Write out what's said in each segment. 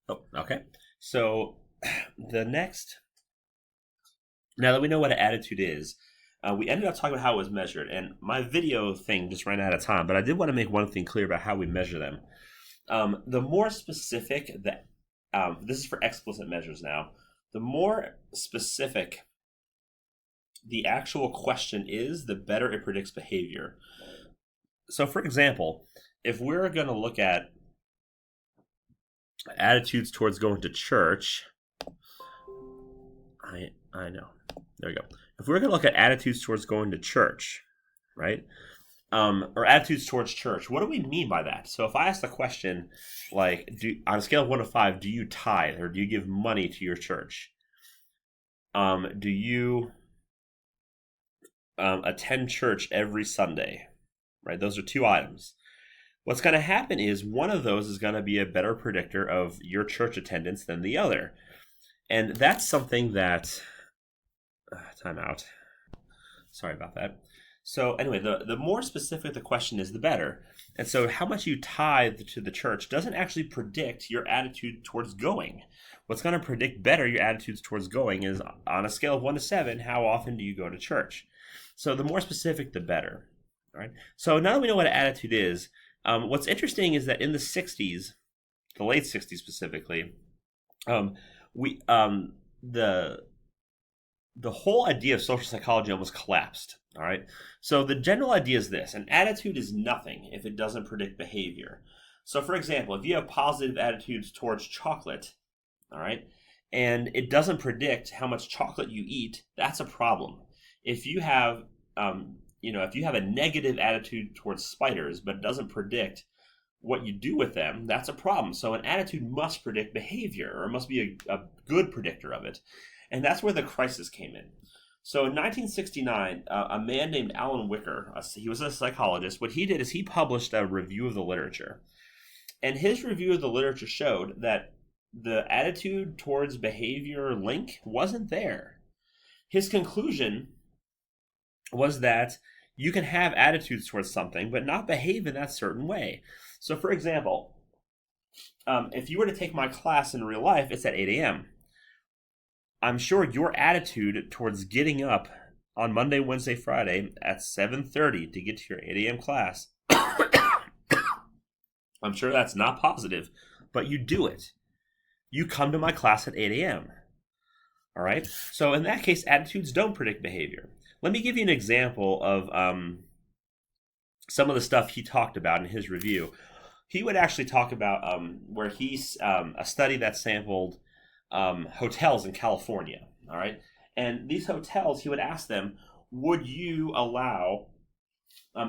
Oh, okay. So the next, now that we know what an attitude is, we ended up talking about how it was measured, and my video thing just ran out of time. But I did want to make one thing clear about how we measure them. The more specific that this is for explicit measures now. The more specific the actual question is, the better it predicts behavior. So, for example, if we're going to look at attitudes towards going to church, I know. There we go. If we're going to look at attitudes towards going to church, right? Or attitudes towards church, what do we mean by that? So if I ask the question, like, on a scale of 1 to 5, do you tithe or do you give money to your church? Do you attend church every Sunday? Right? Those are two items. What's going to happen is one of those is going to be a better predictor of your church attendance than the other. And that's something that. Time out. Sorry about that. So, anyway, the more specific the question is, the better. And so, how much you tithe to the church doesn't actually predict your attitude towards going. What's going to predict better your attitudes towards going is on a scale of 1 to 7, how often do you go to church? So, the more specific, the better. All right. So, now that we know what an attitude is, what's interesting is that in the 60s, the late 60s specifically, we the whole idea of social psychology almost collapsed. All right. So the general idea is this: an attitude is nothing if it doesn't predict behavior. So, for example, if you have positive attitudes towards chocolate, all right, and it doesn't predict how much chocolate you eat, that's a problem. If you have, if you have a negative attitude towards spiders, but it doesn't predict what you do with them, that's a problem. So, an attitude must predict behavior, or must be a good predictor of it. And that's where the crisis came in. So in 1969, a man named Alan Wicker, he was a psychologist. What he did is he published a review of the literature. And his review of the literature showed that the attitude towards behavior link wasn't there. His conclusion was that you can have attitudes towards something, but not behave in that certain way. So, for example, if you were to take my class in real life, it's at 8 a.m. I'm sure your attitude towards getting up on Monday, Wednesday, Friday at 7:30 to get to your 8 a.m. class, I'm sure that's not positive, but you do it. You come to my class at 8 a.m. All right? So in that case, attitudes don't predict behavior. Let me give you an example of some of the stuff he talked about in his review. He would actually talk about where he's a study that sampled hotels in California. All right, and these hotels, he would ask them, would you allow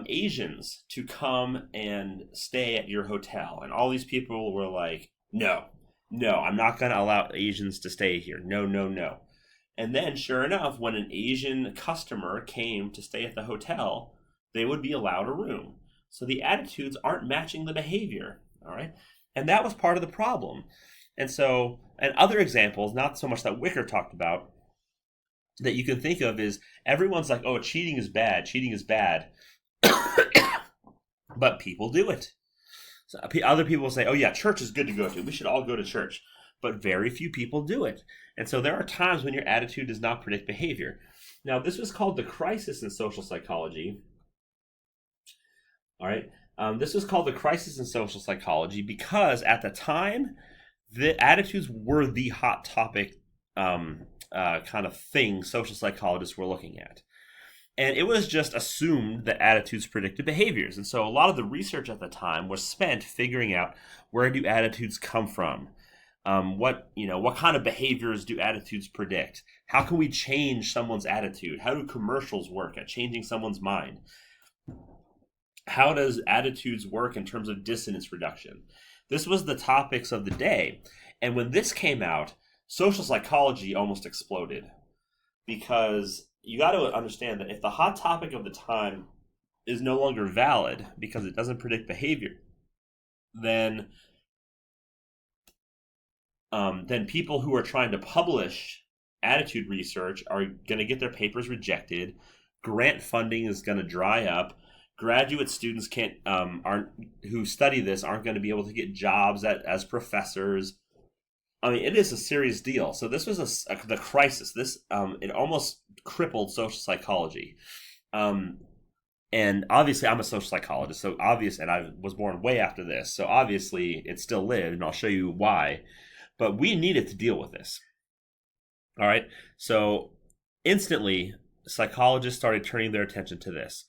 Asians to come and stay at your hotel? And all these people were like, no, no, I'm not going to allow Asians to stay here. No, no, no. And then, sure enough, when an Asian customer came to stay at the hotel, they would be allowed a room. So the attitudes aren't matching the behavior. All right, and that was part of the problem. And so, and other examples, not so much that Wicker talked about, that you can think of is everyone's like, oh, cheating is bad, but people do it. So other people will say, oh, yeah, church is good to go to. We should all go to church. But very few people do it. And so there are times when your attitude does not predict behavior. Now, this was called the crisis in social psychology. All right. This was called the crisis in social psychology because at the time, the attitudes were the hot topic kind of thing social psychologists were looking at. And it was just assumed that attitudes predicted behaviors. And so a lot of the research at the time was spent figuring out where do attitudes come from? What kind of behaviors do attitudes predict? How can we change someone's attitude? How do commercials work at changing someone's mind? How does attitudes work in terms of dissonance reduction? This was the topics of the day. And when this came out, social psychology almost exploded. Because you got to understand that if the hot topic of the time is no longer valid because it doesn't predict behavior, then people who are trying to publish attitude research are going to get their papers rejected. Grant funding is going to dry up. Graduate students aren't who study this aren't going to be able to get jobs as professors. I mean, it is a serious deal. So this was the crisis. This it almost crippled social psychology. Um, and obviously, I'm a social psychologist, so obvious, and I was born way after this, so obviously it still lived, and I'll show you why. But we needed to deal with this. All right, so instantly, psychologists started turning their attention to this.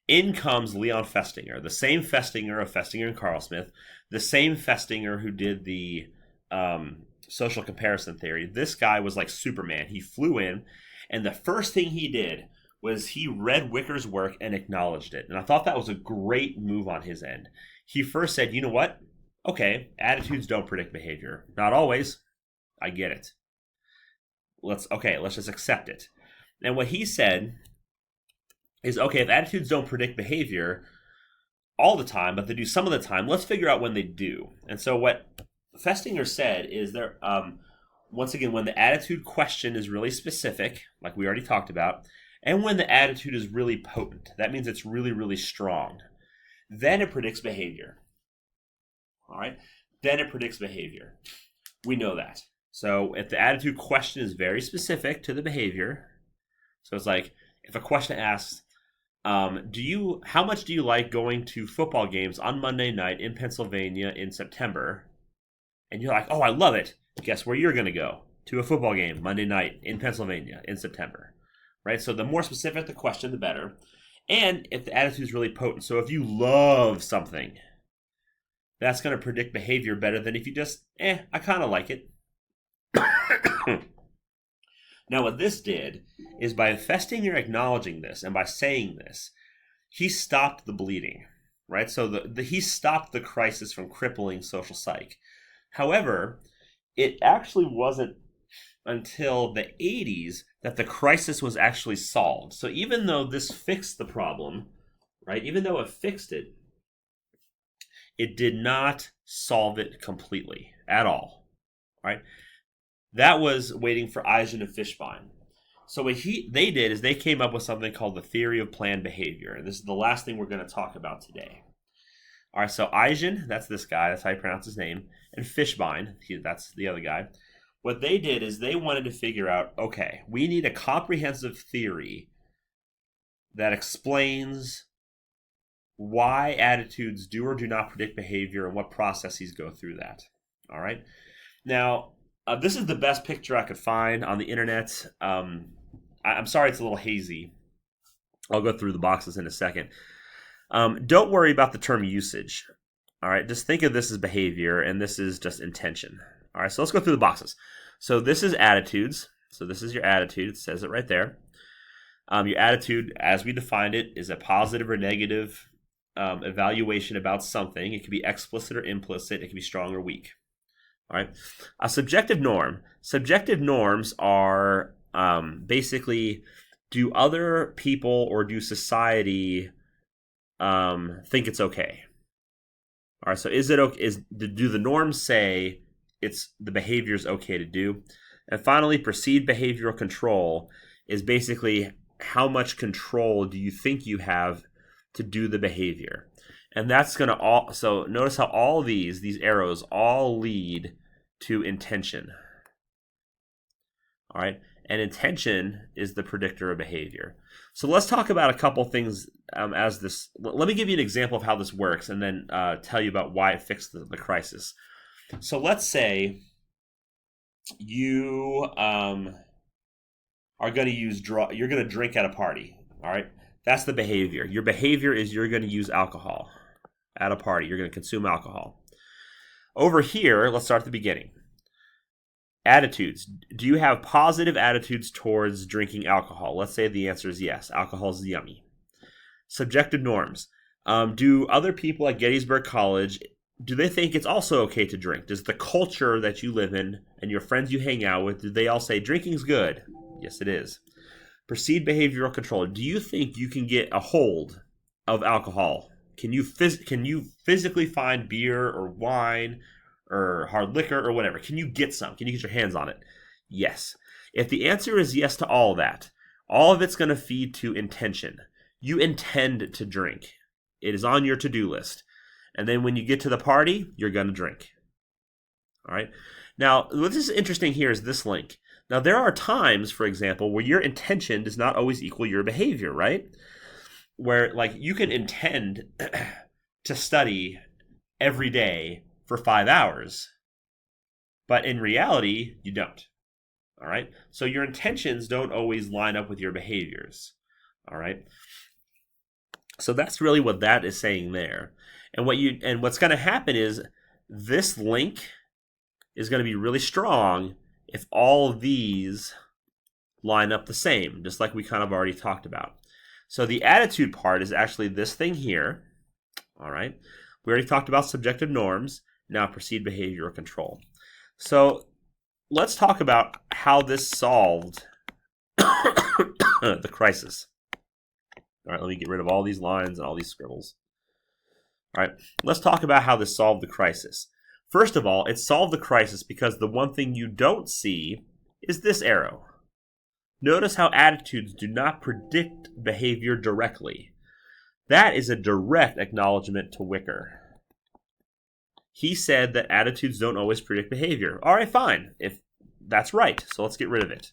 In comes Leon Festinger, the same Festinger of Festinger and Carlsmith, the same Festinger who did the social comparison theory. This guy was like Superman. He flew in, and the first thing he did was he read Wicker's work and acknowledged it. And I thought that was a great move on his end. He first said, you know what? Okay, attitudes don't predict behavior. Not always. I get it. Let's just accept it. And what he said is, okay, if attitudes don't predict behavior all the time, but they do some of the time, let's figure out when they do. And so what Festinger said is there, once again, when the attitude question is really specific, like we already talked about, and when the attitude is really potent, that means it's really, really strong, then it predicts behavior. All right? Then it predicts behavior. We know that. So if the attitude question is very specific to the behavior, so it's like if a question asks, how much do you like going to football games on Monday night in Pennsylvania in September? And you're like, oh, I love it. Guess where you're going to go? To a football game Monday night in Pennsylvania in September. Right? So the more specific the question, the better. And if the attitude is really potent. So if you love something, that's going to predict behavior better than if you just, I kind of like it. Now, what this did is by Festinger acknowledging this and by saying this, he stopped the bleeding, right? So he stopped the crisis from crippling social psych. However, it actually wasn't until the 80s that the crisis was actually solved. So even though this fixed the problem, right? Even though it fixed it, it did not solve it completely at all, right? That was waiting for Eisen and Fishbein. So what they did is they came up with something called the theory of planned behavior. And this is the last thing we're going to talk about today. All right, so Eisen, that's this guy, that's how you pronounce his name, and Fishbein, that's the other guy. What they did is they wanted to figure out, okay, we need a comprehensive theory that explains why attitudes do or do not predict behavior and what processes go through that. All right? Now, this is the best picture I could find on the internet. I'm sorry it's a little hazy. I'll go through the boxes in a second. Don't worry about the term usage. All right, just think of this as behavior, and this is just intention. All right, so let's go through the boxes. So this is attitudes. So this is your attitude. It says it right there. Your attitude, as we defined it, is a positive or negative evaluation about something. It can be explicit or implicit. It can be strong or weak. All right. A subjective norm. Subjective norms are basically, do other people or do society think it's okay? All right. So do the norms say the behavior is okay to do? And finally, perceived behavioral control is basically how much control do you think you have to do the behavior? And that's going to so notice how all these arrows all lead to intention. All right. And intention is the predictor of behavior. So let's talk about a couple things as this. Let me give you an example of how this works and then tell you about why it fixed the crisis. So let's say you are going to you're going to drink at a party. All right. That's the behavior. Your behavior is you're going to use alcohol at a party. You're going to consume alcohol. Over here, let's start at the beginning. Attitudes. Do you have positive attitudes towards drinking alcohol? Let's say the answer is yes. Alcohol is yummy. Subjective norms. Do other people at Gettysburg College, do they think it's also okay to drink? Does the culture that you live in and your friends you hang out with, do they all say drinking's good? Yes, it is. Perceived behavioral control. Do you think you can get a hold of alcohol? Can you physically find beer or wine or hard liquor or whatever? Can you get some? Can you get your hands on it? Yes. If the answer is yes to all that, all of it's going to feed to intention. You intend to drink. It is on your to-do list. And then when you get to the party, you're going to drink. All right. Now, what is interesting here is this link. Now, there are times, for example, where your intention does not always equal your behavior, right? Where, like, you can intend to study every day for 5 hours, but in reality, you don't. All right. So your intentions don't always line up with your behaviors. All right. So that's really what that is saying there. And what's going to happen is this link is going to be really strong if all of these line up the same, just like we kind of already talked about. So the attitude part is actually this thing here. All right. We already talked about subjective norms. Now perceived behavioral control. So let's talk about how this solved the crisis. All right, let me get rid of all these lines and all these scribbles. All right, let's talk about how this solved the crisis. First of all, it solved the crisis because the one thing you don't see is this arrow. Notice how attitudes do not predict behavior directly. That is a direct acknowledgement to Wicker. He said that attitudes don't always predict behavior. All right, fine, if that's right, so let's get rid of it.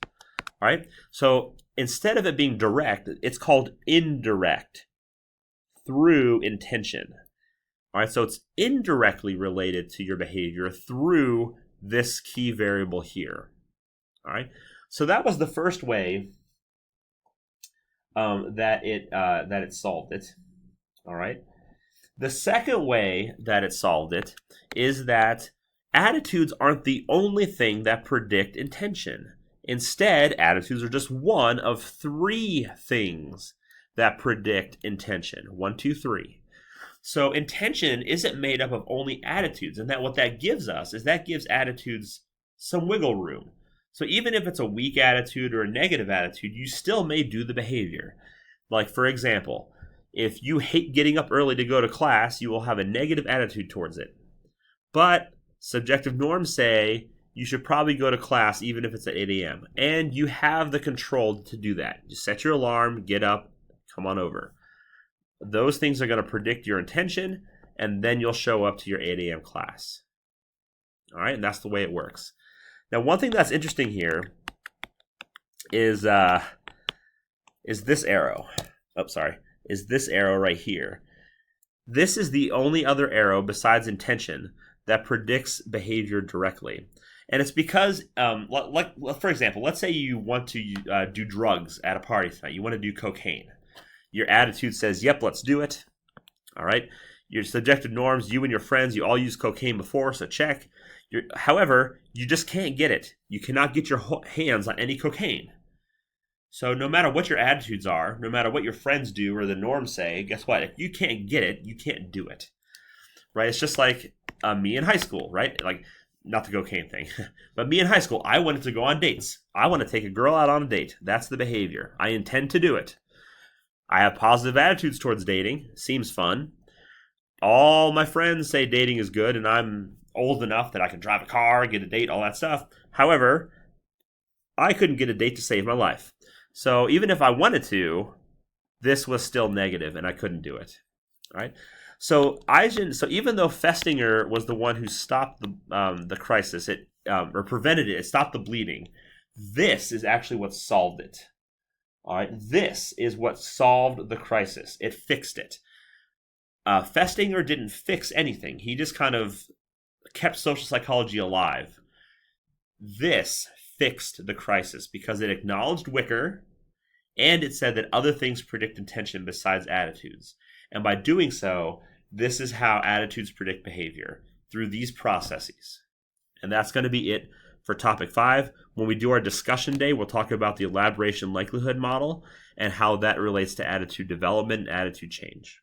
All right, so instead of it being direct, it's called indirect through intention. All right, so it's indirectly related to your behavior through this key variable here. All right, so that was the first way that it solved it. All right, the second way that it solved it is that attitudes aren't the only thing that predict intention. Instead, attitudes are just one of 3 things that predict intention. 1, 2, 3. So intention isn't made up of only attitudes, and what that gives us is that gives attitudes some wiggle room. So even if it's a weak attitude or a negative attitude, you still may do the behavior. Like, for example, if you hate getting up early to go to class, you will have a negative attitude towards it. But subjective norms say you should probably go to class even if it's at 8 a.m. And you have the control to do that. Just set your alarm, get up, come on over. Those things are going to predict your intention, and then you'll show up to your 8 a.m. class. All right, and that's the way it works. Now, one thing that's interesting here is this arrow. Oh, sorry. Is this arrow right here. This is the only other arrow besides intention that predicts behavior directly. And it's because, for example, let's say you want to do drugs at a party tonight. You want to do cocaine. Your attitude says, yep, let's do it. All right. Your subjective norms, you and your friends, you all used cocaine before, so check. However, you just can't get it. You cannot get your hands on any cocaine. So no matter what your attitudes are, no matter what your friends do or the norms say, guess what? If you can't get it, you can't do it. Right? It's just like me in high school, right? Like, not the cocaine thing, but me in high school, I wanted to go on dates. I want to take a girl out on a date. That's the behavior. I intend to do it. I have positive attitudes towards dating. Seems fun. All my friends say dating is good, and I'm old enough that I can drive a car, get a date, all that stuff. However, I couldn't get a date to save my life. So even if I wanted to, this was still negative, and I couldn't do it. All right. So even though Festinger was the one who stopped the crisis, or prevented it, it stopped the bleeding. This is actually what solved it. All right, this is what solved the crisis. It fixed it. Festinger didn't fix anything. He just kind of kept social psychology alive. This fixed the crisis because it acknowledged Wicker, and it said that other things predict intention besides attitudes. And by doing so, this is how attitudes predict behavior, through these processes. And that's going to be it for topic 5. When we do our discussion day, we'll talk about the elaboration likelihood model and how that relates to attitude development and attitude change.